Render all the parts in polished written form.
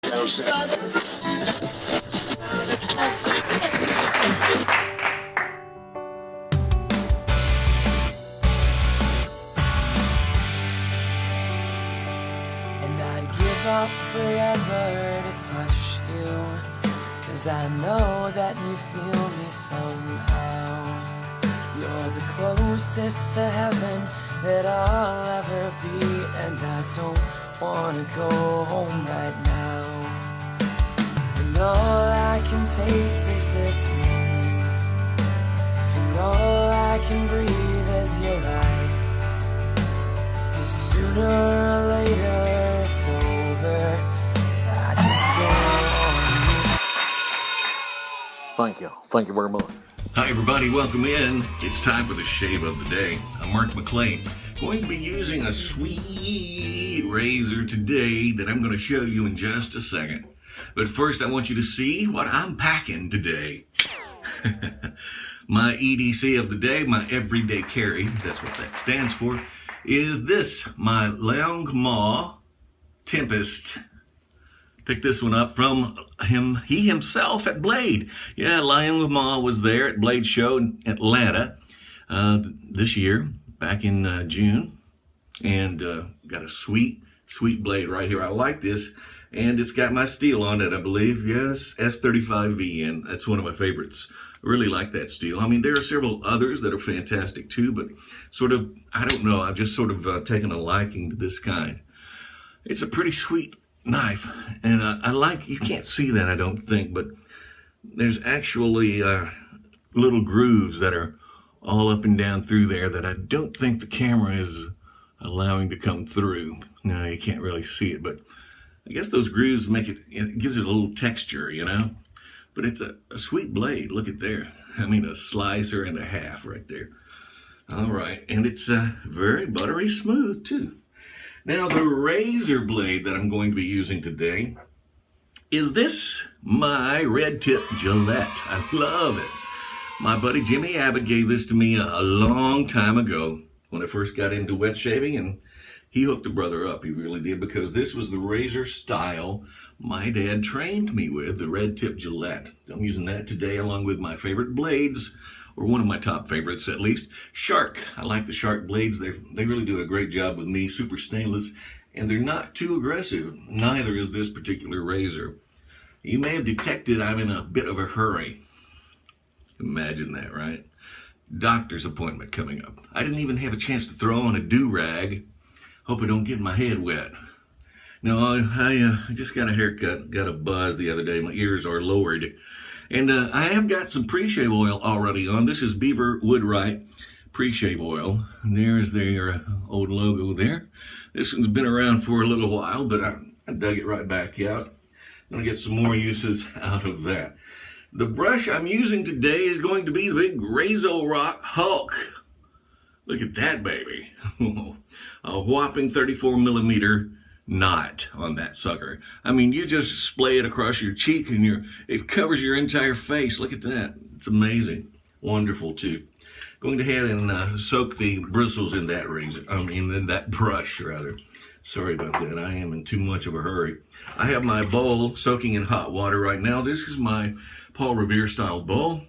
And I'd give up forever to touch you, 'cause I know that you feel me somehow. You're the closest to heaven that I'll ever be, and I don't wanna go home right now. And all I can taste is this moment, and all I can breathe is your light. 'Cause sooner or later it's over. I just don't want you. Thank you very much. Hi everybody, welcome in. It's time for the shave of the day. I'm Mark McLean. Going to be using a sweet razor today that I'm going to show you in just a second. But first I want you to see what I'm packing today. My EDC of the day, my everyday carry, that's what that stands for, is this, my Longmaw Tempest. Picked this one up from he himself at Blade. Yeah, Longmaw was there at Blade Show in Atlanta this year, back in June. And got a sweet blade right here. I like this. And it's got my steel on it, I believe. Yes, S35V, and that's one of my favorites. I really like that steel. I mean, there are several others that are fantastic too, but sort of, I don't know, I've just sort of taken a liking to this kind. It's a pretty sweet knife, and I like, you can't see that I don't think, but there's actually little grooves that are all up and down through there that I don't think the camera is allowing to come through. No, you can't really see it, but I guess those grooves make it, it gives it a little texture, you know. But it's a sweet blade. Look at there. I mean, a slicer and a half right there. All right, and it's very buttery smooth too. Now, the razor blade that I'm going to be using today is this, my red tip Gillette. I love it. My buddy Jimmy Abbott gave this to me a long time ago when I first got into wet shaving, and he hooked a brother up. He really did, because this was the razor style my dad trained me with, the red tip Gillette. I'm using that today along with my favorite blades, or one of my top favorites at least, Shark. I like the Shark blades. They really do a great job with me, super stainless, and they're not too aggressive. Neither is this particular razor. You may have detected I'm in a bit of a hurry. Imagine that, right? Doctor's appointment coming up. I didn't even have a chance to throw on a do-rag. Hope I don't get my head wet. No, I just got a haircut, got a buzz the other day. My ears are lowered. And I have got some pre-shave oil already on. This is Beaver Woodwright pre-shave oil. And there's their old logo there. This one's been around for a little while, but I dug it right back out. I'm gonna get some more uses out of that. The brush I'm using today is going to be the big Razor Rock Hulk. Look at that baby. A whopping 34 millimeter knot on that sucker. I mean, you just splay it across your cheek and it covers your entire face. Look at that. It's amazing. Wonderful too. Going ahead and soak the bristles in that razor. In that brush rather. Sorry about that. I am in too much of a hurry. I have my bowl soaking in hot water right now. This is my Paul Revere style bowl.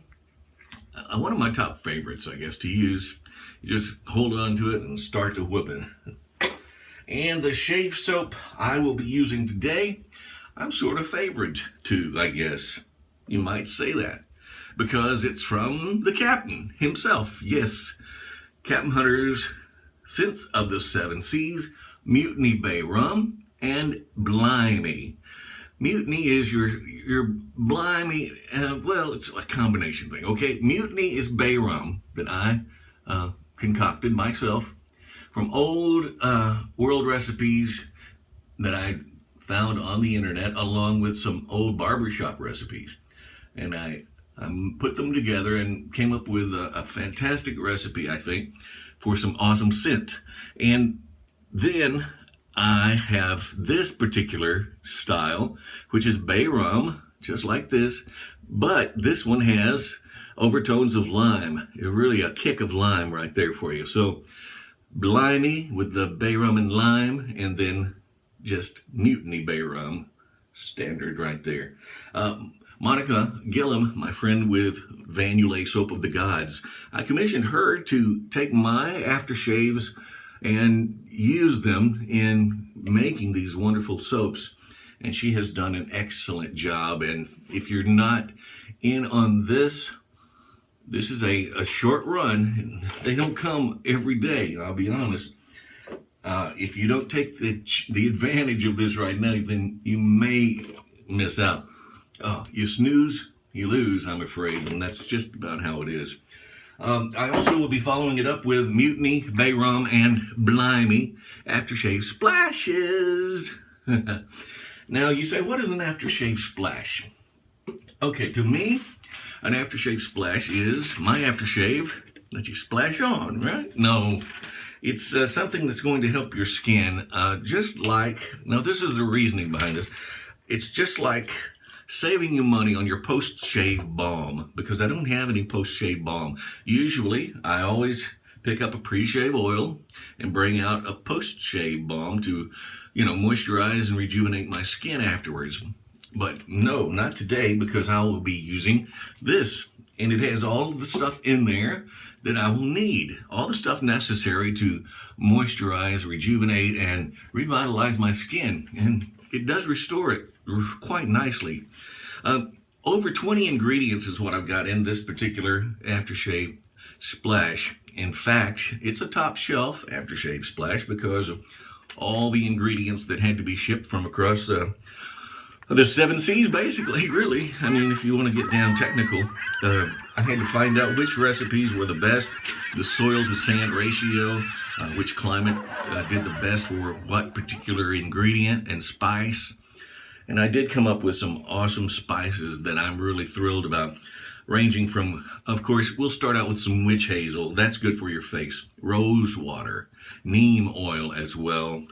One of my top favorites, I guess, to use. You just hold on to it and start to whipping. And the shave soap I will be using today, I'm sort of favorite to, I guess. You might say that. Because it's from the captain himself. Yes, Captain Hunter's Scents of the Seven Seas, Mutiny Bay Rum, and BLIMEY. Mutiny is your BLIMEY, well, it's a combination thing, okay? Mutiny is bay rum that I concocted myself from old world recipes that I found on the internet, along with some old barbershop recipes. And I put them together and came up with a fantastic recipe, I think, for some awesome scent. And then I have this particular style, which is bay rum, just like this, but this one has overtones of lime. Really a kick of lime right there for you. So BLIMEY with the bay rum and lime, and then just Mutiny Bay Rum standard right there. Monica Gillum, my friend with Vanulay Soap of the Gods, I commissioned her to take my aftershaves and use them in making these wonderful soaps. And she has done an excellent job. And if you're not in on this, this is a short run. They don't come every day, I'll be honest. If you don't take the advantage of this right now, then you may miss out. You snooze, you lose, I'm afraid, and that's just about how it is. I also will be following it up with Mutiny, RHUM, and BLIMEY aftershave splashes. Now, you say, what is an aftershave splash? Okay, to me, an aftershave splash is my aftershave that you splash on, right? No, it's something that's going to help your skin, just like, now this is the reasoning behind this, it's just like saving you money on your post-shave balm, because I don't have any post-shave balm. Usually, I always pick up a pre-shave oil and bring out a post-shave balm to, moisturize and rejuvenate my skin afterwards. But no, not today, because I will be using this. And it has all of the stuff in there that I will need. All the stuff necessary to moisturize, rejuvenate, and revitalize my skin. And it does restore it quite nicely. Over 20 ingredients is what I've got in this particular aftershave splash. In fact, it's a top shelf aftershave splash because of all the ingredients that had to be shipped from across the 7 seas, basically, really. I mean, if you want to get down technical, I had to find out which recipes were the best, the soil to sand ratio, which climate did the best for what particular ingredient and spice. And I did come up with some awesome spices that I'm really thrilled about, ranging from, of course, we'll start out with some witch hazel. That's good for your face. Rose water, neem oil as well,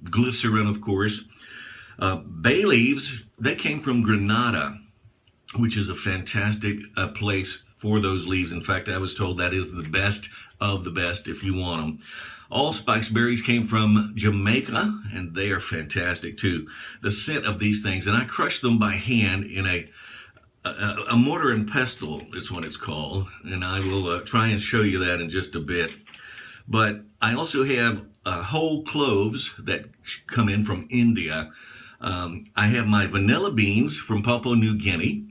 glycerin, of course. Bay leaves, they came from Grenada, which is a fantastic place for those leaves. In fact, I was told that is the best of the best if you want them. Allspice berries came from Jamaica, and they are fantastic too. The scent of these things, and I crush them by hand in a mortar and pestle is what it's called, and I will try and show you that in just a bit. But I also have whole cloves that come in from India. I have my vanilla beans from Papua New Guinea.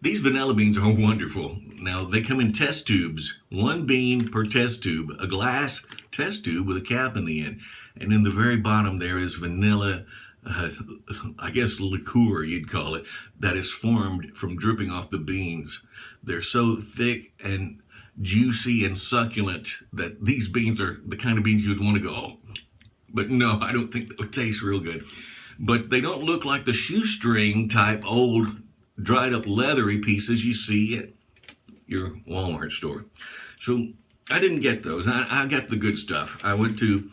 These vanilla beans are wonderful. Now, they come in test tubes, 1 bean per test tube, a glass test tube with a cap in the end. And in the very bottom there is vanilla, I guess liqueur you'd call it, that is formed from dripping off the beans. They're so thick and juicy and succulent that these beans are the kind of beans you'd want to go, oh. But no, I don't think that would taste real good. But they don't look like the shoestring type old dried up leathery pieces you see at your Walmart store. So I didn't get those. I got the good stuff. I went to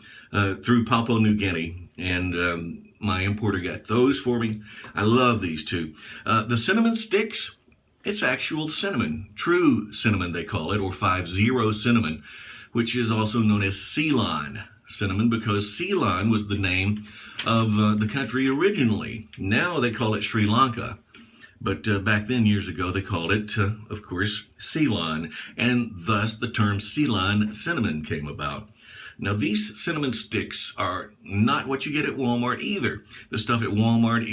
through Papua New Guinea, and my importer got those for me. I love these two. The cinnamon sticks, it's actual cinnamon, true cinnamon they call it, or 50 cinnamon, which is also known as Ceylon cinnamon, because Ceylon was the name of the country originally. Now they call it Sri Lanka. But back then, years ago, they called it, of course, Ceylon, and thus the term Ceylon cinnamon came about. Now, these cinnamon sticks are not what you get at Walmart either. The stuff at Walmart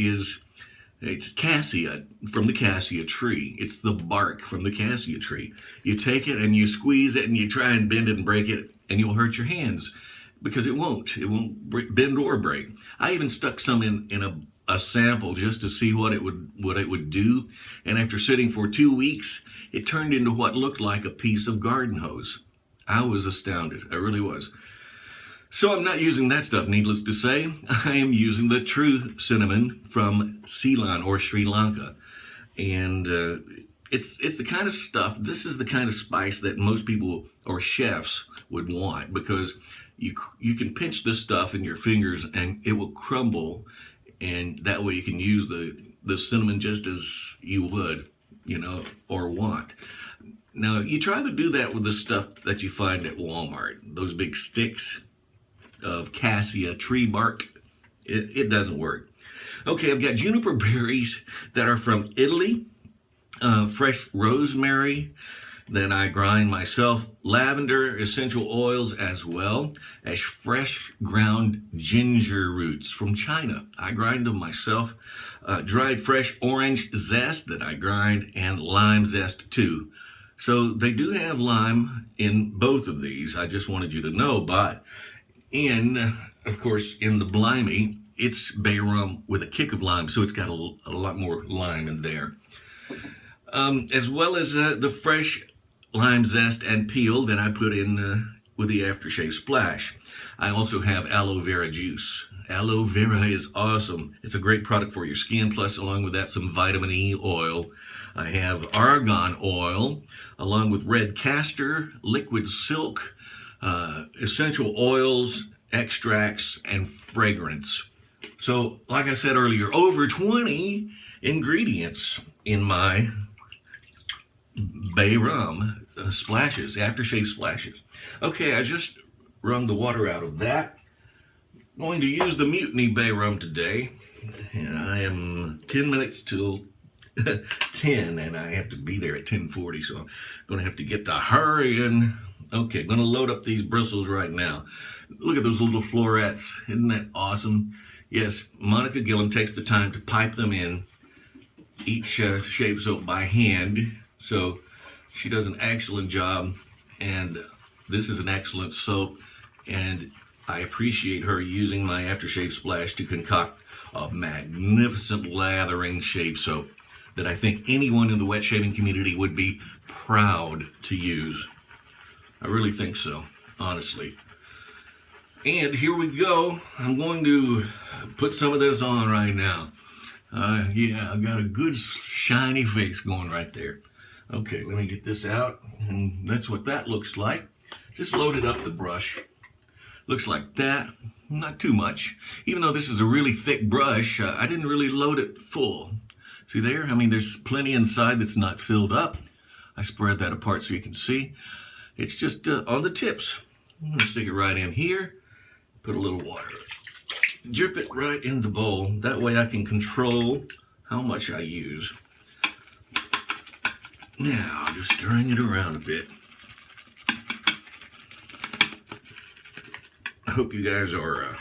it's cassia, from the cassia tree. It's the bark from the cassia tree. You take it and you squeeze it and you try and bend it and break it, and you'll hurt your hands because it won't bend or break. I even stuck some in a sample just to see what it would do, and after sitting for 2 weeks, it turned into what looked like a piece of garden hose. I was astounded. I really was. So I'm not using that stuff, needless to say. I am using the true cinnamon from Ceylon or Sri Lanka, and it's the kind of stuff. This is the kind of spice that most people or chefs would want, because you can pinch this stuff in your fingers and it will crumble. And that way you can use the cinnamon just as you would, or want. Now, you try to do that with the stuff that you find at Walmart, those big sticks of cassia tree bark. It doesn't work. Okay, I've got juniper berries that are from Italy, fresh rosemary that I grind myself, lavender essential oils, as well as fresh ground ginger roots from China. I grind them myself. Dried fresh orange zest that I grind, and lime zest too. So they do have lime in both of these. I just wanted you to know. But of course, in the BLIMEY, it's bay rum with a kick of lime, so it's got a lot more lime in there. As well as the fresh lime zest and peel that I put in with the aftershave splash. I also have aloe vera juice. Aloe vera is awesome. It's a great product for your skin, plus along with that some vitamin E oil. I have argan oil, along with red castor, liquid silk, essential oils, extracts, and fragrance. So, like I said earlier, over 20 ingredients in my bay rum splashes, aftershave splashes. Okay, I just wrung the water out of that. I'm going to use the Mutiny bay rum today. And I am 10 minutes till 10, and I have to be there at 10:40, so I'm going to have to get to hurrying. Okay, I'm going to load up these bristles right now. Look at those little florets. Isn't that awesome? Yes, Monica Gillum takes the time to pipe them in, each shave soap by hand. So she does an excellent job, and this is an excellent soap, and I appreciate her using my aftershave splash to concoct a magnificent lathering shave soap that I think anyone in the wet shaving community would be proud to use. I really think so, honestly. And here we go. I'm going to put some of this on right now. Yeah, I've got a good shiny face going right there. Okay, let me get this out, and that's what that looks like. Just loaded up the brush. Looks like that. Not too much. Even though this is a really thick brush, I didn't really load it full. See there? I mean, there's plenty inside that's not filled up. I spread that apart so you can see. It's just on the tips. I'm going to stick it right in here. Put a little water. Drip it right in the bowl. That way I can control how much I use. Now, just stirring it around a bit. I hope you guys are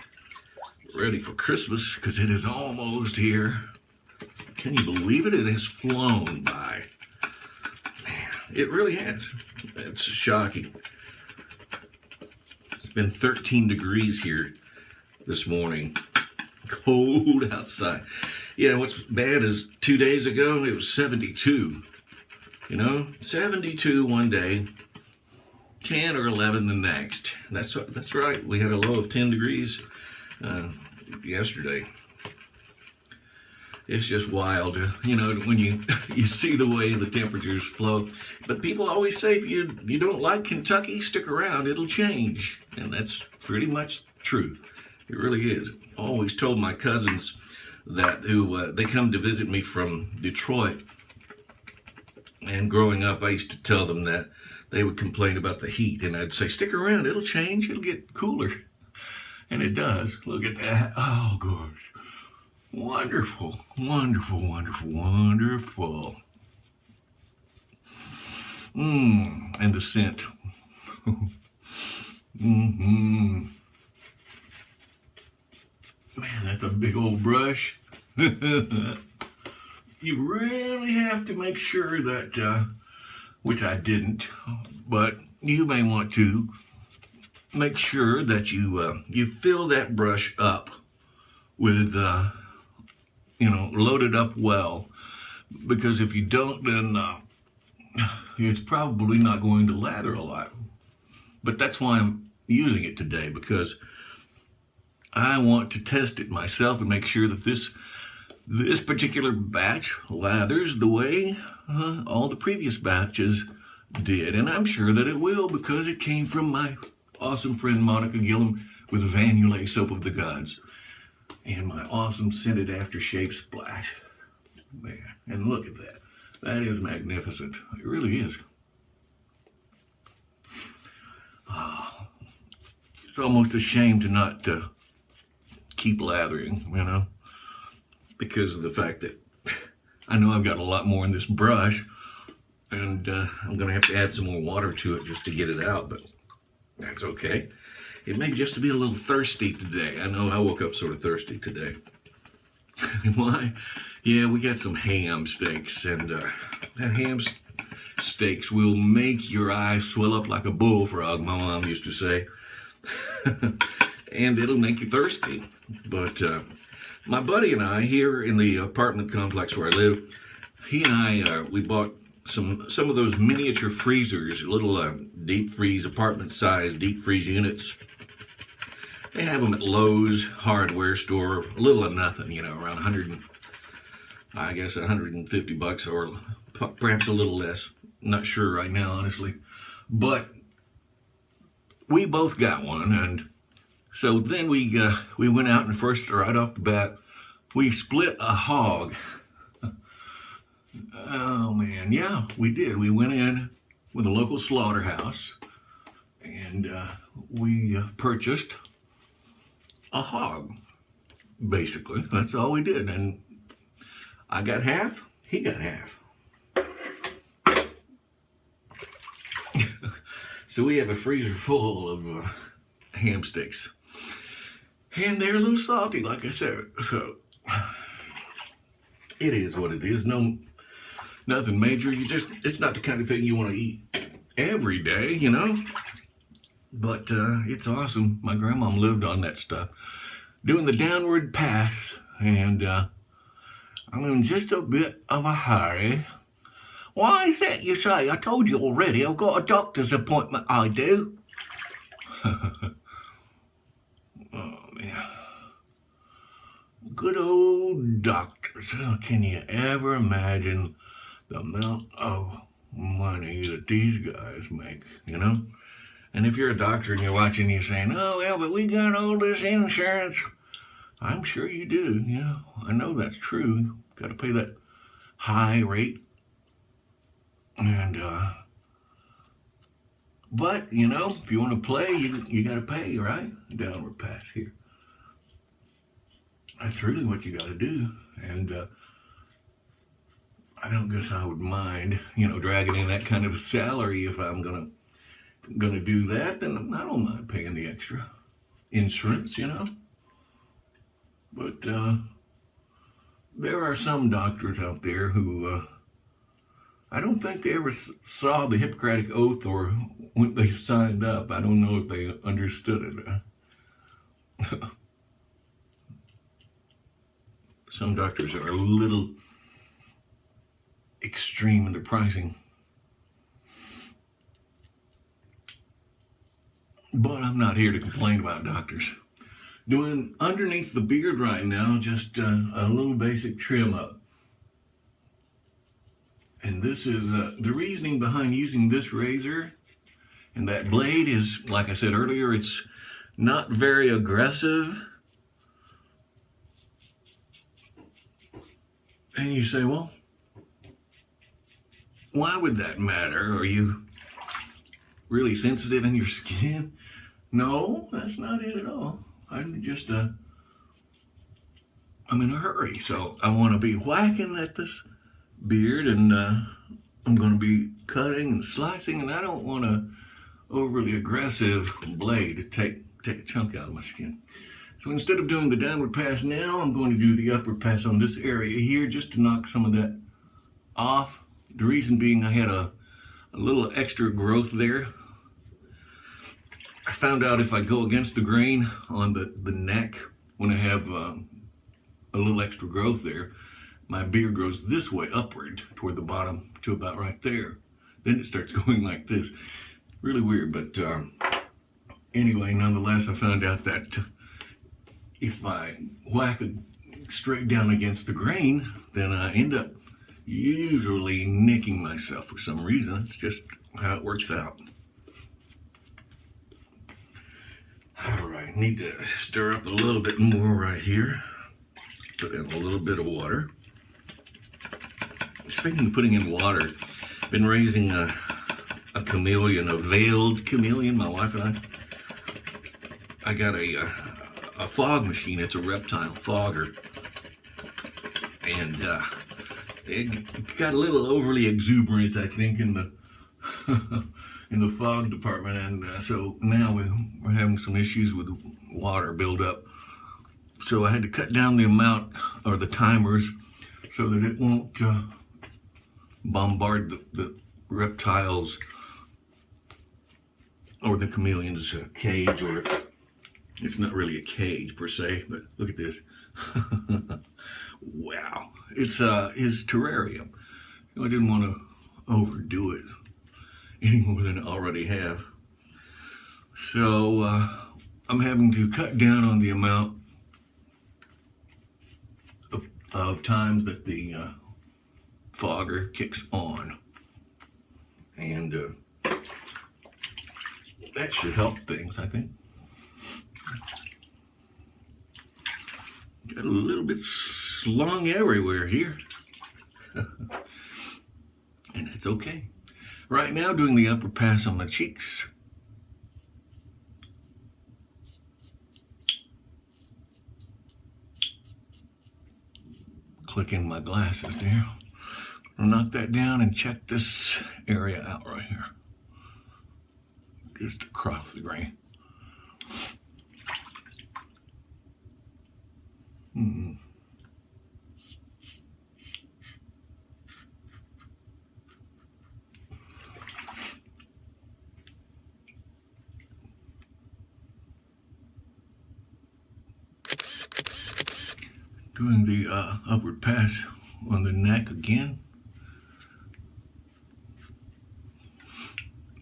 ready for Christmas, because it is almost here. Can you believe it? It has flown by. Man, it really has. It's shocking. It's been 13 degrees here this morning. Cold outside. Yeah, what's bad is 2 days ago, it was 72. You know, 72 one day, 10 or 11 the next. That's right. We had a low of 10 degrees yesterday. It's just wild, you know, when you see the way the temperatures flow. But people always say, if you don't like Kentucky, stick around, it'll change. And that's pretty much true. It really is. I always told my cousins that they come to visit me from Detroit. And growing up, I used to tell them that they would complain about the heat. And I'd say, stick around, it'll change, it'll get cooler. And it does. Look at that. Oh, gosh. Wonderful, wonderful, wonderful, wonderful. And the scent. Man, that's a big old brush. You really have to make sure that, which I didn't, but you may want to make sure that you fill that brush up with, load it up well, because if you don't, then it's probably not going to lather a lot. But that's why I'm using it today, because I want to test it myself and make sure that this particular batch lathers the way all the previous batches did. And I'm sure that it will, because it came from my awesome friend Monica Gillum with Vanulay Soap of the Gods and my awesome scented aftershave splash. Man, and look at that. That is magnificent. It really is. It's almost a shame to not keep lathering, you know. because of the fact that I know I've got a lot more in this brush, and I'm going to have to add some more water to it just to get it out, but that's okay. It may just be a little thirsty today. I know I woke up sort of thirsty today. Why? Yeah, we got some ham steaks, and that ham steaks will make your eyes swell up like a bullfrog, my mom used to say. And it'll make you thirsty. But my buddy and I, here in the apartment complex where I live, he and I, we bought some of those miniature freezers, little deep freeze, apartment size deep freeze units. They have them at Lowe's hardware store, a little of nothing, you know, around 150 bucks, or perhaps a little less. Not sure right now, honestly. But we both got one, and so then we went out, and first, right off the bat, we split a hog. Oh man, yeah, we did. We went in with a local slaughterhouse, and we purchased a hog, basically. That's all we did, and I got half, he got half. So we have a freezer full of ham steaks, and they're a little salty, like I said. So it is what it is. Nothing major. It's not the kind of thing you want to eat every day, you know. But it's awesome. My grandma lived on that stuff, doing the downward pass, and I'm in just a bit of a hurry. Why is that, you say? I told you already. I've got a doctor's appointment, I do. Oh, man. Good old doctors. Oh, can you ever imagine the amount of money that these guys make, you know? And if you're a doctor and you're watching, you're saying, oh, well, but we got all this insurance. I'm sure you do, you know. I know that's true. You've got to pay that high rate. And, but, you know, if you want to play, you got to pay, right? Downward pass here. That's really what you got to do. And I don't guess I would mind, you know, dragging in that kind of a salary if I'm gonna do that. Then I don't mind paying the extra insurance, you know. But there are some doctors out there who I don't think they ever saw the Hippocratic Oath, or when they signed up. I don't know if they understood it. Some doctors are a little extreme in their pricing. But I'm not here to complain about doctors. Doing underneath the beard right now, just a little basic trim up. And this is the reasoning behind using this razor and that blade is, like I said earlier, it's not very aggressive. And you say, well, why would that matter? Are you really sensitive in your skin? No, that's not it at all. I'm just, I'm in a hurry, so I want to be whacking at this beard, and I'm going to be cutting and slicing, and I don't want a overly aggressive blade to take a chunk out of my skin. So instead of doing the downward pass now, I'm going to do the upward pass on this area here just to knock some of that off. The reason being I had a little extra growth there. I found out if I go against the grain on the neck, when I have a little extra growth there, my beard grows this way upward toward the bottom to about right there. Then it starts going like this. Really weird, but anyway, nonetheless, I found out that if I whack it straight down against the grain, then I end up usually nicking myself for some reason. It's just how it works out. All right, need to stir up a little bit more right here. Put in a little bit of water. Speaking of putting in water, I've been raising a chameleon, a veiled chameleon, my wife and I got a fog machine. It's a reptile fogger. and it got a little overly exuberant, I think, in the in the fog department, and so now we're having some issues with water buildup. So I had to cut down the amount or the timers so that it won't bombard the reptiles or the chameleon's cage. Or it's not really a cage per se, but look at this. Wow, it's his terrarium. I didn't want to overdo it any more than I already have, so I'm having to cut down on the amount of times that the fogger kicks on, and that should help things, I think. Got a little bit slung everywhere here. And that's okay. Right now, doing the upper pass on the cheeks. Clicking my glasses there. I'll knock that down and check this area out right here. Just across the grain. Doing the upward pass on the neck again.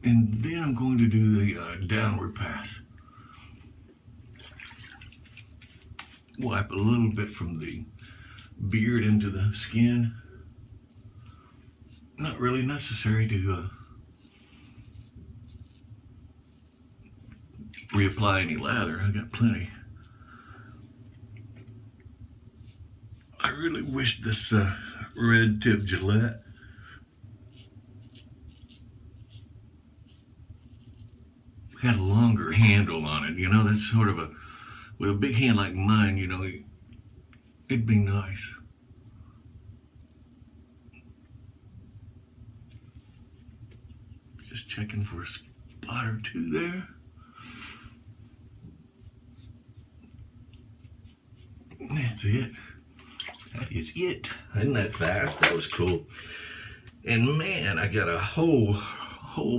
And then I'm going to do the downward pass. Wipe a little bit from the beard into the skin. Not really necessary to reapply any lather. I got plenty. I really wish this red tip Gillette had a longer handle on it. You know, that's sort of with a big hand like mine, you know, it'd be nice. Just checking for a spot or two there. That's it. That is it. Isn't that fast? That was cool. And man, I got a whole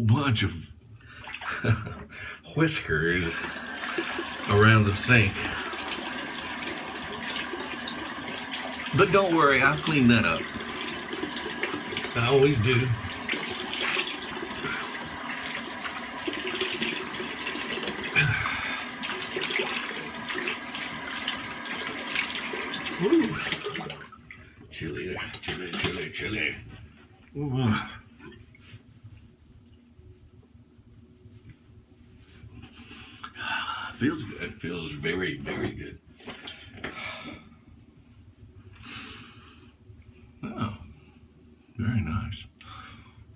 bunch of whiskers around the sink. But don't worry, I'll clean that up. I always do. Woo. Chilly, chilly, chilly, chilly. Ooh. Feels good. Feels very, very good. Oh, very nice.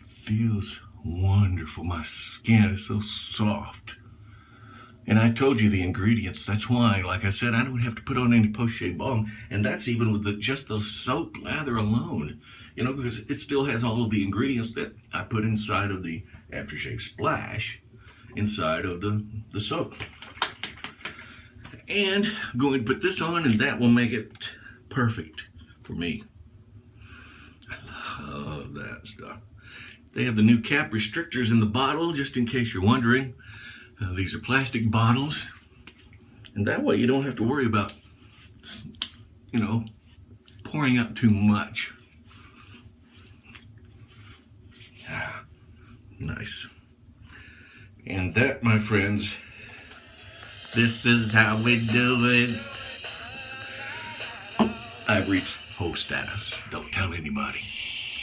Feels wonderful. My skin is so soft. And I told you the ingredients. That's why, like I said, I don't have to put on any post-shave balm. And that's even with just the soap lather alone. You know, because it still has all of the ingredients that I put inside of the aftershave splash inside of the soap. And I'm going to put this on, and that will make it perfect for me. I love that stuff. They have the new cap restrictors in the bottle, just in case you're wondering. These are plastic bottles, and that way you don't have to worry about, you know, pouring out too much. Ah, nice. And that, my friends, this is how we do it. I've reached host status. Don't tell anybody.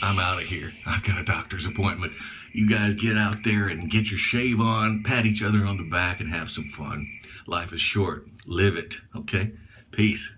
I'm out of here. I've got a doctor's appointment. You guys get out there and get your shave on, pat each other on the back, and have some fun. Life is short. Live it, okay? Peace.